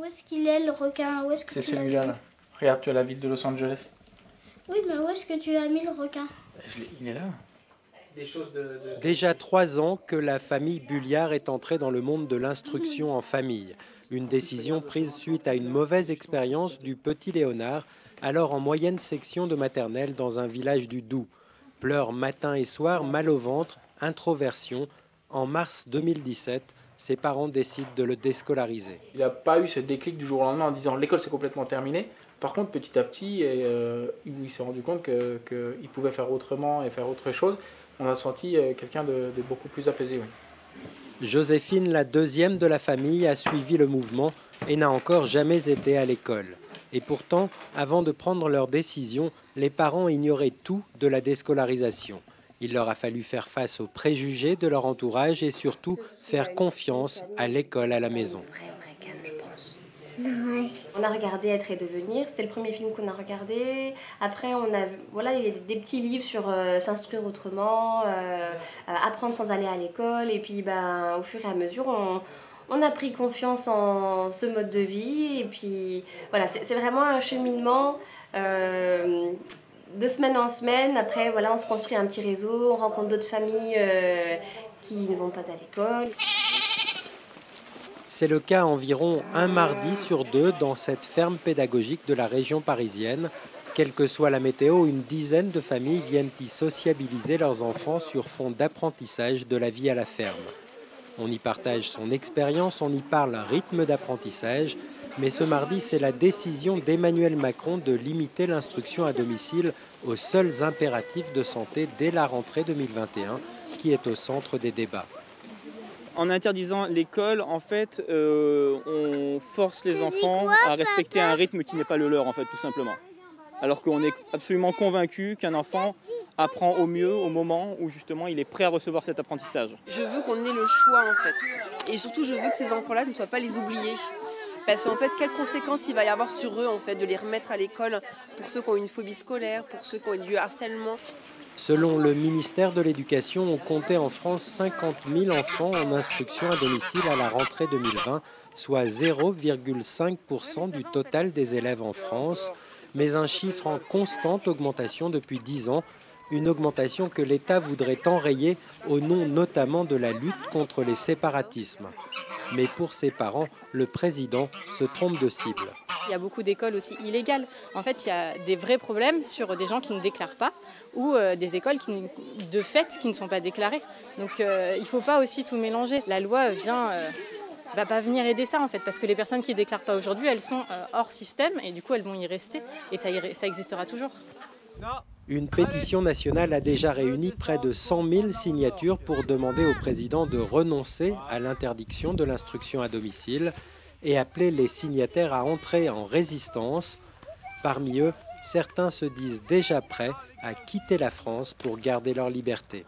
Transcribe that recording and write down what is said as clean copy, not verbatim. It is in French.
est-ce qu'il est le requin? Où est-ce que C'est tu l'as celui-là. mis? Là. Regarde, tu as la ville de Los Angeles. Oui, mais où est-ce que tu as mis le requin? Il est là. Des choses Déjà 3 ans que la famille Bulliard est entrée dans le monde de l'instruction en famille. Une décision prise suite à une mauvaise expérience du petit Léonard, alors en moyenne section de maternelle dans un village du Doubs. Pleurs matin et soir, mal au ventre, introversion. En mars 2017, ses parents décident de le déscolariser. Il n'a pas eu ce déclic du jour au lendemain en disant l'école c'est complètement terminé. Par contre, petit à petit, il s'est rendu compte qu'il pouvait faire autrement et faire autre chose. On a senti quelqu'un de beaucoup plus apaisé. Oui. Joséphine, la deuxième de la famille, a suivi le mouvement et n'a encore jamais été à l'école. Et pourtant, avant de prendre leur décision, les parents ignoraient tout de la déscolarisation. Il leur a fallu faire face aux préjugés de leur entourage et surtout faire confiance à l'école à la maison. On a regardé Être et devenir, c'était le premier film qu'on a regardé. Après, il y a des petits livres sur s'instruire autrement, apprendre sans aller à l'école. Et puis, au fur et à mesure, on a pris confiance en ce mode de vie. Et puis, voilà, c'est vraiment un cheminement de semaine en semaine. Après, voilà, on se construit un petit réseau, on rencontre d'autres familles qui ne vont pas à l'école. C'est le cas environ un mardi sur 2 dans cette ferme pédagogique de la région parisienne. Quelle que soit la météo, une dizaine de familles viennent y sociabiliser leurs enfants sur fond d'apprentissage de la vie à la ferme. On y partage son expérience, on y parle rythme d'apprentissage. Mais ce mardi, c'est la décision d'Emmanuel Macron de limiter l'instruction à domicile aux seuls impératifs de santé dès la rentrée 2021 qui est au centre des débats. En interdisant l'école, en fait, on force les enfants à respecter un rythme qui n'est pas le leur, en fait, tout simplement. Alors qu'on est absolument convaincu qu'un enfant apprend au mieux au moment où justement il est prêt à recevoir cet apprentissage. Je veux qu'on ait le choix, en fait. Et surtout, je veux que ces enfants-là ne soient pas les oubliés. Parce qu'en fait, quelles conséquences il va y avoir sur eux, en fait, de les remettre à l'école pour ceux qui ont une phobie scolaire, pour ceux qui ont du harcèlement. Selon le ministère de l'Éducation, on comptait en France 50 000 enfants en instruction à domicile à la rentrée 2020, soit 0,5% du total des élèves en France, mais un chiffre en constante augmentation depuis 10 ans, une augmentation que l'État voudrait enrayer au nom notamment de la lutte contre les séparatismes. Mais pour ses parents, le président se trompe de cible. Il y a beaucoup d'écoles aussi illégales. En fait, il y a des vrais problèmes sur des gens qui ne déclarent pas ou des écoles qui ne sont pas déclarées. Donc il ne faut pas aussi tout mélanger. La loi va pas venir aider ça en fait, parce que les personnes qui ne déclarent pas aujourd'hui, elles sont hors système et du coup elles vont y rester et ça existera toujours. Une pétition nationale a déjà réuni près de 100 000 signatures pour demander au président de renoncer à l'interdiction de l'instruction à domicile et appeler les signataires à entrer en résistance. Parmi eux, certains se disent déjà prêts à quitter la France pour garder leur liberté.